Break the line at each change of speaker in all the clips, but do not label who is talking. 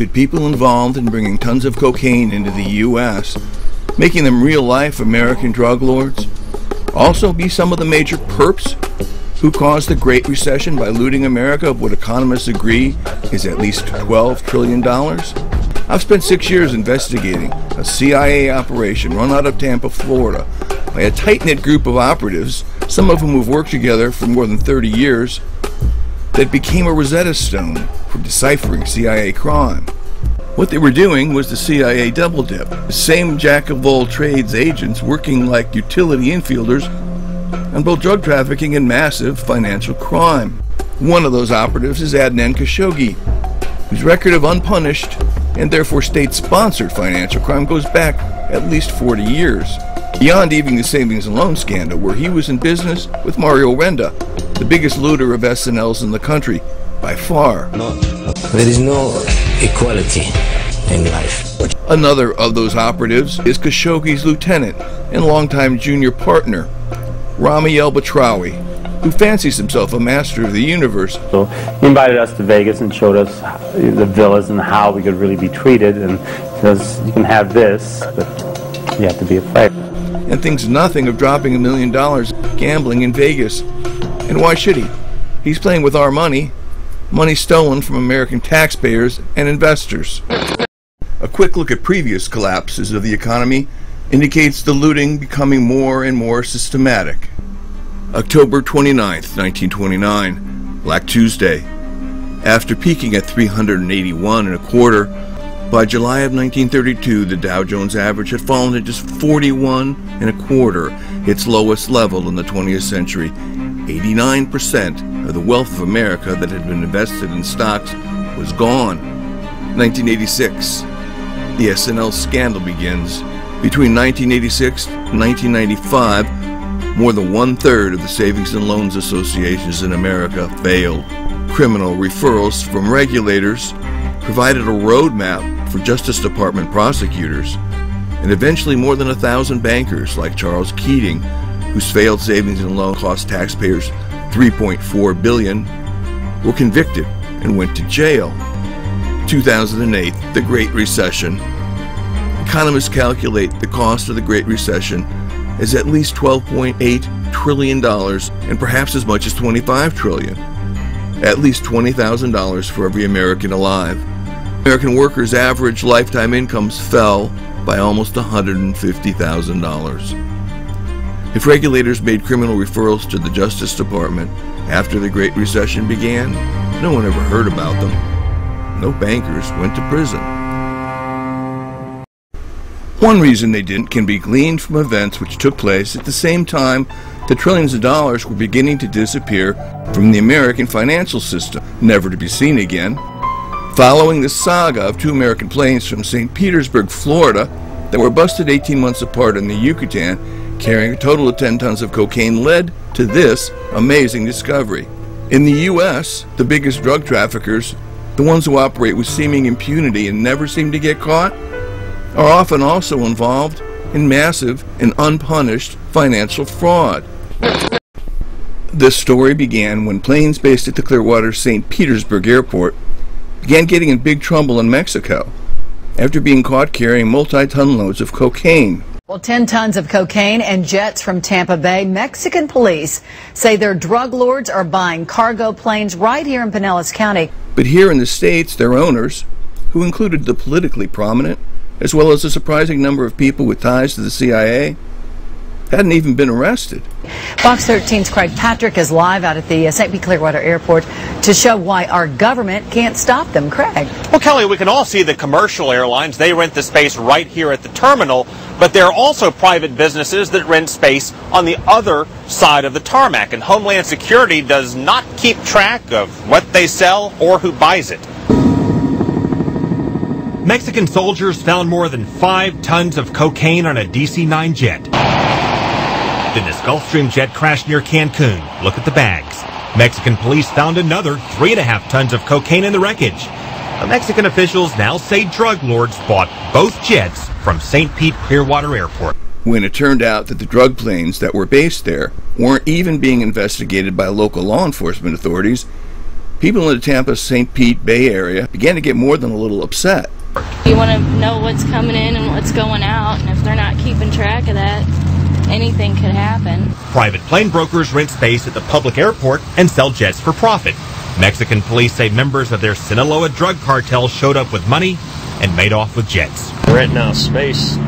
Could people involved in bringing tons of cocaine into the U.S., making them real-life American drug lords, also be some of the major perps who caused the Great Recession by looting America of what economists agree is at least $12 trillion? I've spent 6 years investigating a CIA operation run out of Tampa, Florida, by a tight-knit group of operatives, some of whom have worked together for more than 30 years, that became a Rosetta Stone for deciphering CIA crime. What they were doing was the CIA double dip, the same jack-of-all-trades agents working like utility infielders on both drug trafficking and massive financial crime. One of those operatives is Adnan Khashoggi, whose record of unpunished and therefore state-sponsored financial crime goes back at least 40 years. Beyond even the savings and loan scandal, where he was in business with Mario Renda, the biggest looter of SNLs in the country, by far.
No, there is no equality in life.
Another of those operatives is Khashoggi's lieutenant and longtime junior partner, Rami El-Batrawi, who fancies himself a master of the universe.
So he invited us to Vegas and showed us the villas and how we could really be treated, and says, you can have this, but you have to be a player.
And thinks nothing of dropping $1 million gambling in Vegas. And why should he? He's playing with our money, money stolen from American taxpayers and investors. A quick look at previous collapses of the economy indicates the looting becoming more and more systematic. October 29th, 1929, Black Tuesday. After peaking at 381 1/4, by July of 1932, the Dow Jones average had fallen to just 41 1/4, its lowest level in the 20th century. 89% of the wealth of America that had been invested in stocks was gone. 1986, the SNL scandal begins. Between 1986 and 1995, more than 1/3 of the savings and loans associations in America failed. Criminal referrals from regulators provided a roadmap for Justice Department prosecutors, and eventually more than 1,000 bankers like Charles Keating, whose failed savings and loan cost taxpayers $3.4 billion, were convicted and went to jail. 2008, the Great Recession. Economists calculate the cost of the Great Recession as at least $12.8 trillion and perhaps as much as $25 trillion. At least $20,000 for every American alive. American workers' average lifetime incomes fell by almost $150,000. If regulators made criminal referrals to the Justice Department after the Great Recession began, no one ever heard about them. No bankers went to prison. One reason they didn't can be gleaned from events which took place at the same time that trillions of dollars were beginning to disappear from the American financial system, never to be seen again. Following the saga of 2 American planes from St. Petersburg, Florida, that were busted 18 months apart in the Yucatan, carrying a total of 10 tons of cocaine, led to this amazing discovery. In the U.S., the biggest drug traffickers, the ones who operate with seeming impunity and never seem to get caught, are often also involved in massive and unpunished financial fraud. This story began when planes based at the Clearwater St. Petersburg Airport began getting in big trouble in Mexico after being caught carrying multi-ton loads of cocaine.
Well, 10 tons of cocaine and jets from Tampa Bay. Mexican police say their drug lords are buying cargo planes right here in Pinellas County.
But here in the States, their owners, who included the politically prominent, as well as a surprising number of people with ties to the CIA, hadn't even been arrested.
Fox 13's Craig Patrick is live out at the St. Pete Clearwater Airport to show why our government can't stop them. Craig.
Well, Kelly, we can all see the commercial airlines. They rent the space right here at the terminal, but there are also private businesses that rent space on the other side of the tarmac, and Homeland Security does not keep track of what they sell or who buys it.
Mexican soldiers found more than 5 tons of cocaine on a DC-9 jet. Then this Gulfstream jet crashed near Cancun. Look at the bags. Mexican police found another 3.5 tons of cocaine in the wreckage. The Mexican officials now say drug lords bought both jets from St. Pete Clearwater Airport.
When it turned out that the drug planes that were based there weren't even being investigated by local law enforcement authorities, people in the Tampa St. Pete Bay area began to get more than a little upset.
You want to know what's coming in and what's going out, and if they're not keeping track of that, anything could happen.
Private plane brokers rent space at the public airport and sell jets for profit. Mexican police say members of their Sinaloa drug cartel showed up with money and made off with jets.
Renting out space,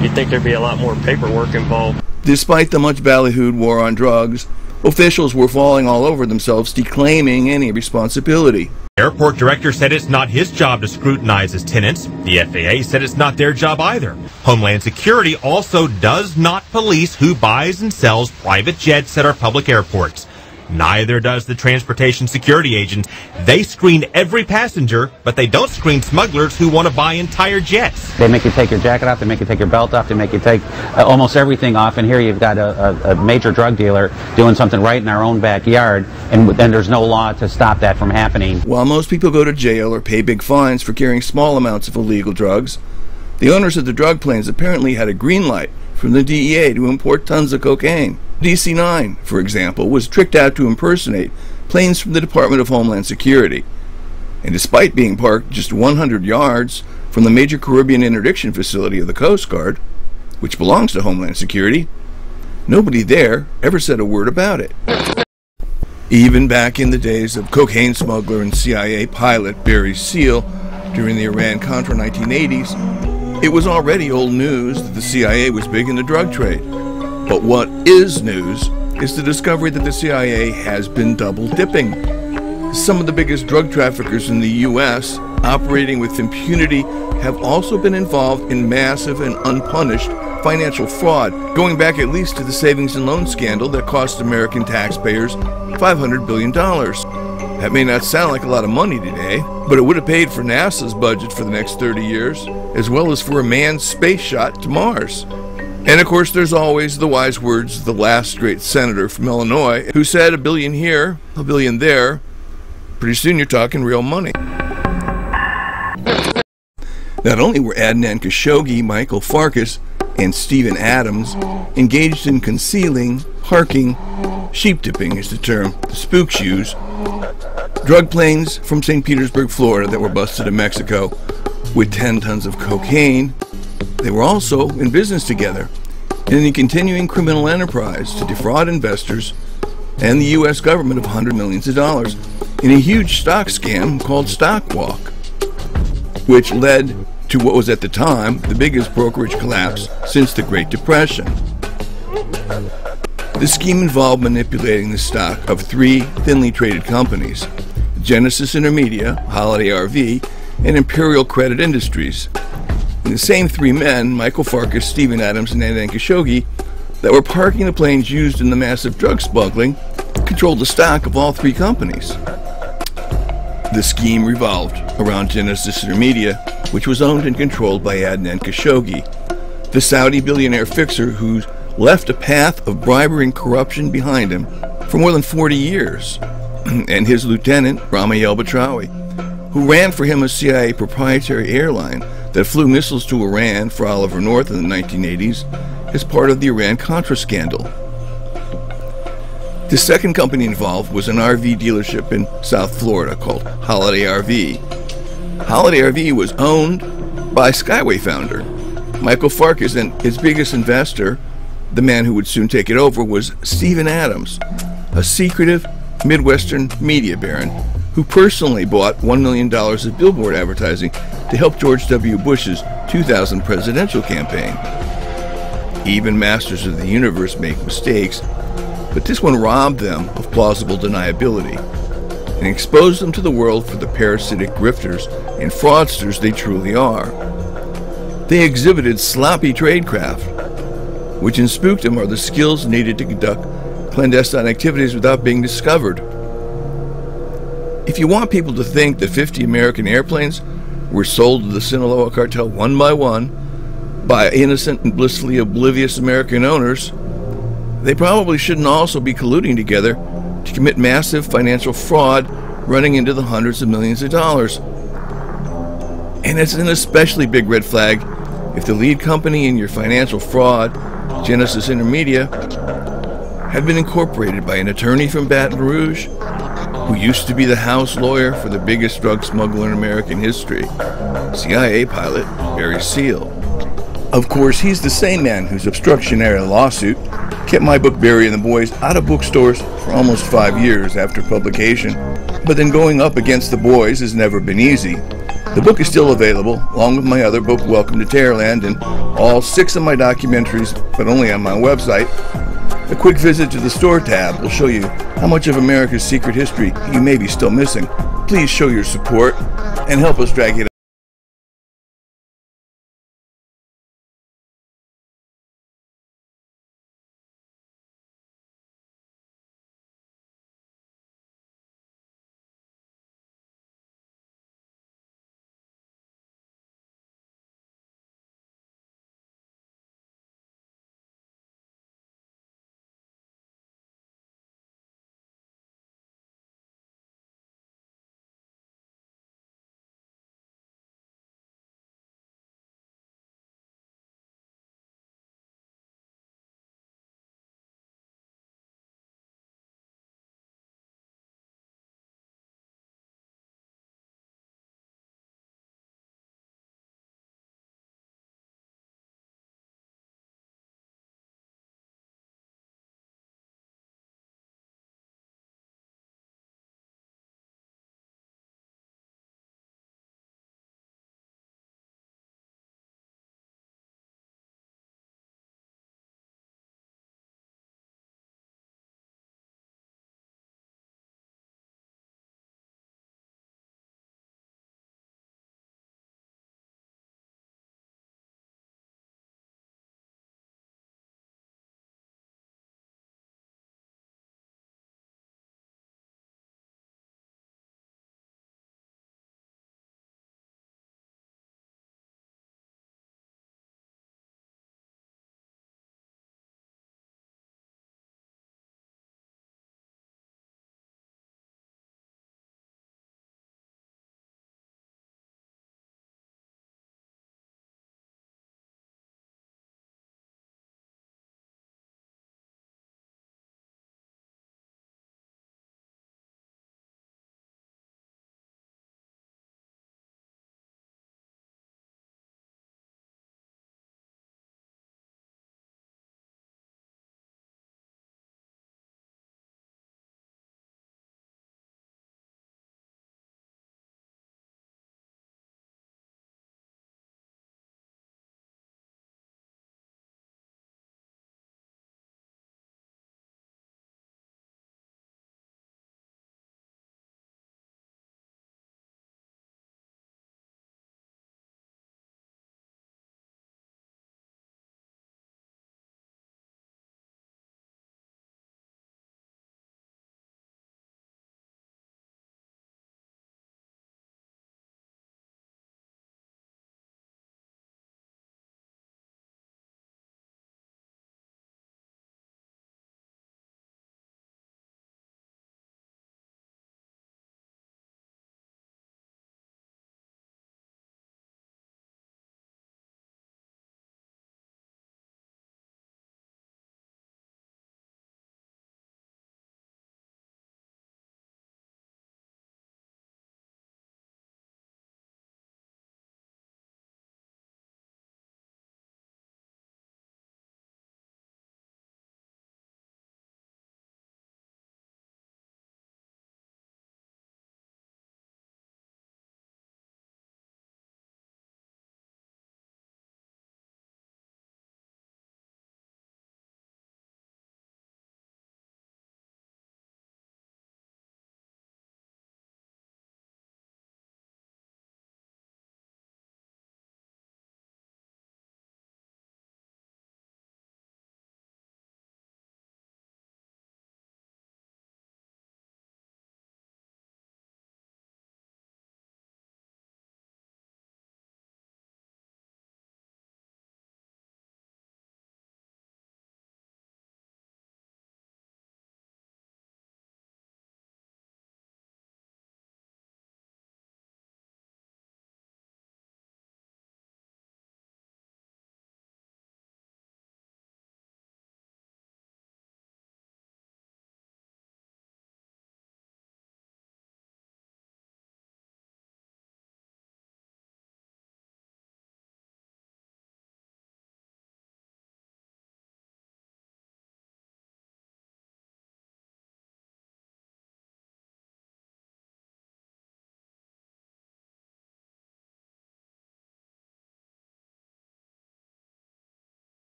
you'd think there'd be a lot more paperwork involved.
Despite the much ballyhooed war on drugs, officials were falling all over themselves, declaiming any responsibility.
Airport director said it's not his job to scrutinize his tenants. The FAA said it's not their job either. Homeland Security also does not police who buys and sells private jets at our public airports. Neither does the Transportation Security Agency. They screen every passenger, but they don't screen smugglers who want to buy entire jets.
They make you take your jacket off, they make you take your belt off, they make you take almost everything off, and here you've got a major drug dealer doing something right in our own backyard, and there's no law to stop that from happening.
While most people go to jail or pay big fines for carrying small amounts of illegal drugs, the owners of the drug planes apparently had a green light from the DEA to import tons of cocaine. DC-9, for example, was tricked out to impersonate planes from the Department of Homeland Security. And despite being parked just 100 yards from the major Caribbean interdiction facility of the Coast Guard, which belongs to Homeland Security, nobody there ever said a word about it. Even back in the days of cocaine smuggler and CIA pilot Barry Seal during the Iran-Contra 1980s, it was already old news that the CIA was big in the drug trade. But what is news is the discovery that the CIA has been double-dipping. Some of the biggest drug traffickers in the U.S., operating with impunity, have also been involved in massive and unpunished financial fraud, going back at least to the savings and loan scandal that cost American taxpayers $500 billion. That may not sound like a lot of money today, but it would have paid for NASA's budget for the next 30 years, as well as for a manned space shot to Mars. And of course, there's always the wise words of the last great senator from Illinois, who said $1 billion here, $1 billion there. Pretty soon you're talking real money. Not only were Adnan Khashoggi, Michael Farkas, and Stephen Adams engaged in concealing, harking, sheep-dipping is the term the spooks use, drug planes from St. Petersburg, Florida that were busted in Mexico with 10 tons of cocaine. They were also in business together in a continuing criminal enterprise to defraud investors and the U.S. government of hundreds of millions of dollars in a huge stock scam called Stock Walk, which led to what was at the time the biggest brokerage collapse since the Great Depression. The scheme involved manipulating the stock of 3 thinly traded companies: Genesis Intermedia, Holiday RV, and Imperial Credit Industries. And the same 3 men, Michael Farkas, Stephen Adams, and Adnan Khashoggi, that were parking the planes used in the massive drug smuggling, controlled the stock of all 3 companies. The scheme revolved around Genesis Intermedia, which was owned and controlled by Adnan Khashoggi, the Saudi billionaire fixer who left a path of bribery and corruption behind him for more than 40 years, and his lieutenant, Rami El-Batrawi, who ran for him a CIA proprietary airline that flew missiles to Iran for Oliver North in the 1980s as part of the Iran-Contra scandal. The second company involved was an RV dealership in South Florida called Holiday RV. Holiday RV was owned by Skyway founder Michael Farkas, and its biggest investor, the man who would soon take it over, was Stephen Adams, a secretive Midwestern media baron who personally bought $1 million of billboard advertising to help George W. Bush's 2000 presidential campaign. Even masters of the universe make mistakes, but this one robbed them of plausible deniability and exposed them to the world for the parasitic grifters and fraudsters they truly are. They exhibited sloppy tradecraft, which in spookdom are the skills needed to conduct clandestine activities without being discovered. If you want people to think that 50 American airplanes were sold to the Sinaloa cartel one by one by innocent and blissfully oblivious American owners, they probably shouldn't also be colluding together to commit massive financial fraud running into the hundreds of millions of dollars. And it's an especially big red flag if the lead company in your financial fraud, Genesis Intermedia, had been incorporated by an attorney from Baton Rouge who used to be the house lawyer for the biggest drug smuggler in American history, CIA pilot Barry Seal. Of course, he's the same man whose obstructionary lawsuit kept my book Barry and the Boys out of bookstores for almost 5 years after publication. But then going up against the boys has never been easy. The book is still available, along with my other book, Welcome to Terrorland, and all 6 of my documentaries, but only on my website. A quick visit to the store tab will show you how much of America's secret history you may be still missing. Please show your support and help us drag it